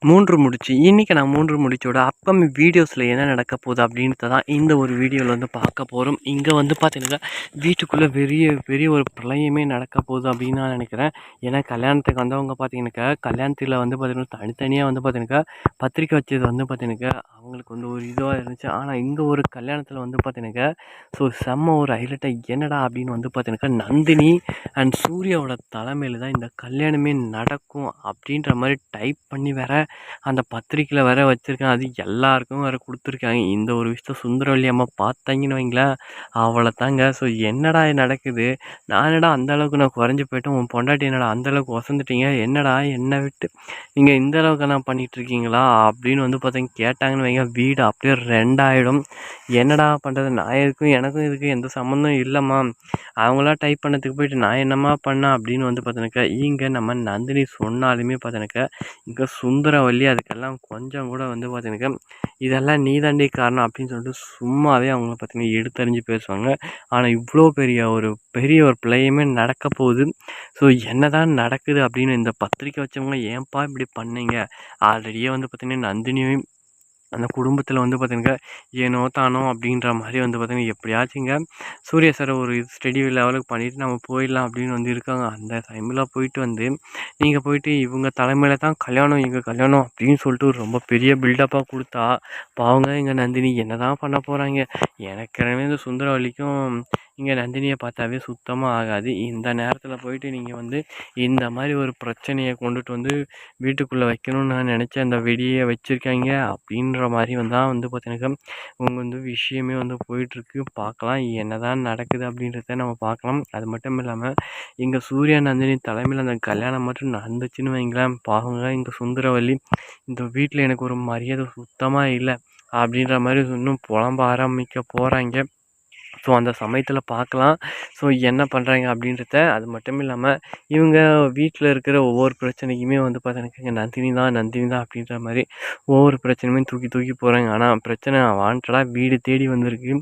3 முடிச்சு. இன்னைக்கு நான் 3 முடிச்சோட அப்கமிங் வீடியோஸ்ல என்ன நடக்க போகுது அப்படின்றத தான் இந்த ஒரு வீடியோல வந்து பார்க்க போறோம். இங்க வந்து பார்த்தீங்கன்னா, வீட்டுக்குள்ள பெரிய பெரிய ஒரு பிரளயமே நடக்க போகுது அப்படின்னு நான் நினைக்கிறேன். ஏன்னா கல்யாணத்துக்கு வந்தவங்க பார்த்தீங்கன்னாக்கா, கல்யாணத்துல வந்து பார்த்தீங்கன்னா, தனித்தனியா வந்து பார்த்தீங்கன்னாக்கா, பத்திரிக்கை வச்சது வந்து பார்த்தீங்கன்னாக்கா, அவங்களுக்கு வந்து ஒரு இதுவா இருந்துச்சு. ஆனா இங்க ஒரு கல்யாணத்துல வந்து பார்த்தீங்கன்னாக்கா, ஸோ செம்ம ஒரு ஹைலைட்டா என்னடா அப்படின்னு வந்து பார்த்தீங்கன்னாக்கா, நந்தினி அண்ட் சூர்யாவோட தலைமையில தான் இந்த கல்யாணமே நடக்கும் அப்படின்ற மாரி டைப் பண்ணி வேற அந்த பத்திரிக்கையில வேற வச்சிருக்கேன். அது எல்லாருக்கும் வேற குடுத்துருக்காங்க. இந்த ஒரு விஷயத்த சுந்தரவல்லி அம்மா பார்த்தாங்கன்னு வைங்களேன், அவ்வளோதாங்க. ஸோ என்னடா நடக்குது? நான் என்னடா அந்த அளவுக்கு நான் குறைஞ்சு போயிட்டேன். உன் பொண்டாட்டி என்னடா அந்த அளவுக்கு ஒசந்துட்டீங்க? என்னடா என்ன விட்டு நீங்க இந்த அளவுக்கெல்லாம் பண்ணிட்டுருக்கீங்களா? அப்படின்னு வந்து பார்த்தீங்க கேட்டாங்கன்னு வைங்க, வீடு அப்படியே 2 ஆயிடும். என்னடா பண்றது? நான் எதுக்கும் எனக்கும் இதுக்கும் எந்த சம்மந்தம் இல்லம்மா. அவங்களா டைப் பண்ணதுக்கு போயிட்டு நான் என்னம்மா பண்ணேன்? அப்படின்னு வந்து பார்த்தீங்கன்னாக்கா, இங்க நம்ம நந்தினி சொன்னாலுமே பார்த்தீங்கன்னாக்கா, இங்க சுந்தரவல்லி அதுக்கெல்லாம் கொஞ்சம் கூட வந்து பார்த்தீங்கன்னாக்கா, இதெல்லாம் நீ தாண்டி காரணம் அப்படின்னு சொல்லிட்டு சும்மாவே அவங்கள பார்த்தீங்கன்னா எடுத்தெறிஞ்சு பேசுவாங்க. ஆனா இவ்வளோ பெரிய ஒரு பிழையுமே நடக்க போகுது. ஸோ என்னதான் நடக்குது அப்படின்னு இந்த பத்திரிக்கை வச்சவங்க ஏன்பா இப்படி பண்ணீங்க? ஆல்ரெடியே வந்து பார்த்தீங்கன்னா நந்தினியும் அந்த குடும்பத்தில வந்து பார்த்தீங்கன்னா, ஏனோ தானோ அப்படின்ற மாரி வந்து பார்த்தீங்கன்னா, எப்படியாச்சுங்க சூர்யா சார ஒரு ஸ்டடி லெவலுக்கு பண்ணிட்டு நம்ம போயிடலாம் அப்படின்னு வந்து இருக்காங்க. அந்த டைம்ல போயிட்டு வந்து, நீங்க போயிட்டு இவங்க தலைமையில தான் கல்யாணம், எங்க கல்யாணம் அப்படின்னு சொல்லிட்டு ரொம்ப பெரிய பில்டப்பா குடுத்தா, பாவங்க எங்க நந்தினி என்னதான் பண்ண போறாங்க? எனக்கு எனவே இந்த சுந்தரவல்லிக்கும் இங்க நந்தினிய பார்த்தாவே சுத்தமா ஆகாது. இந்த நேரத்தில போயிட்டு நீங்க வந்து இந்த மாரி ஒரு பிரச்சனைய கொண்டுட்டு வந்து வீட்டுக்குள்ள வைக்கணும்னு நான் நெனச்ச அந்த வெடிய வச்சிருக்காய்ங்க அப்படின்ற மாரி தான் வந்து பார்த்தீங்கன்னாக்கா, உங்க வந்து விஷயமே வந்து போயிட்டுருக்கு. பார்க்கலாம் என்னதான் நடக்குது அப்படின்றத நம்ம பார்க்கலாம். அது மட்டும் இல்லாம, எங்க சூர்யா, நந்தினி தலைமையில அந்த கல்யாணம் மட்டும் நடந்துச்சுன்னு வைங்களேன், பாவங்க எங்க சுந்தரவல்லி, இந்த வீட்ல எனக்கு ஒரு மரியாதை சுத்தமா இல்ல. அப்படின்ற மாரி இன்னும் புலம்ப ஆரம்பிக்க போறாய்ங்க. ஸோ அந்த சமயத்தில பார்க்கலாம். ஸோ என்ன பண்றாங்க அப்படின்றத. அது மட்டும் இல்லாம, இவங்க வீட்ல இருக்கிற ஒவ்வொரு பிரச்சனைக்குமே வந்து பார்த்தீங்கன்னாக்கா, நந்தினி தான் அப்படின்ற மாரி ஒவ்வொரு பிரச்சனையுமே தூக்கி தூக்கி போறாங்க. ஆனா பிரச்சனை வாண்டடா வீடு தேடி வந்திருக்கு.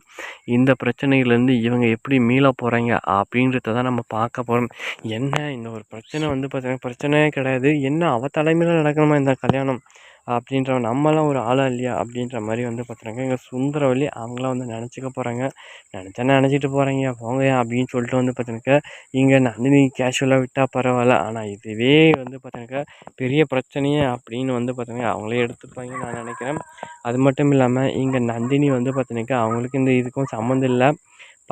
இந்த பிரச்சனையிலேருந்து இவங்க எப்படி மீள போறாங்க அப்படின்றத தான் நம்ம பார்க்க போறோம். என்ன இந்த ஒரு பிரச்சனை வந்து பார்த்தீங்கன்னா, பிரச்சனையே கிடையாது. என்ன அவ தலைமையில நடக்கணுமா இந்த கல்யாணம்? அப்படின்ற நம்மலாம் ஒரு ஆளா இல்லையா? அப்படின்ற மாரி வந்து பார்த்தீங்கன்னா, எங்க சுந்தரவல்லி அவங்களாம் வந்து நெனச்சுக்க போறாங்க. நெனச்சா நெனச்சிட்டு போறாய்ங்க போங்கய்யா அப்படின்னு சொல்லிட்டு வந்து பார்த்தீங்கன்னாக்கா, இங்க நந்தினி கேஷுவலா விட்டா பரவால்ல. ஆனா இதுவே வந்து பார்த்தீங்கன்னாக்கா, பெரிய பிரச்சனையே அப்படின்னு வந்து பார்த்தீங்கன்னா, அவங்களே எடுத்துப்பாங்கன்னு நான் நெனைக்கிறேன். அது மட்டும் இல்லாம, இங்க நந்தினி வந்து பார்த்தீங்கன்னாக்கா, அவங்களுக்கு இந்த இதுக்கும் சம்மந்தம் இல்ல.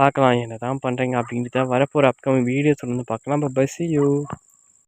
பார்க்கலாம் என்னதான் பண்றாங்க அப்படின்றத வரப்போற அப்கமிங் வீடியோஸ் வந்து பார்க்கலாம். Bye bye. See you.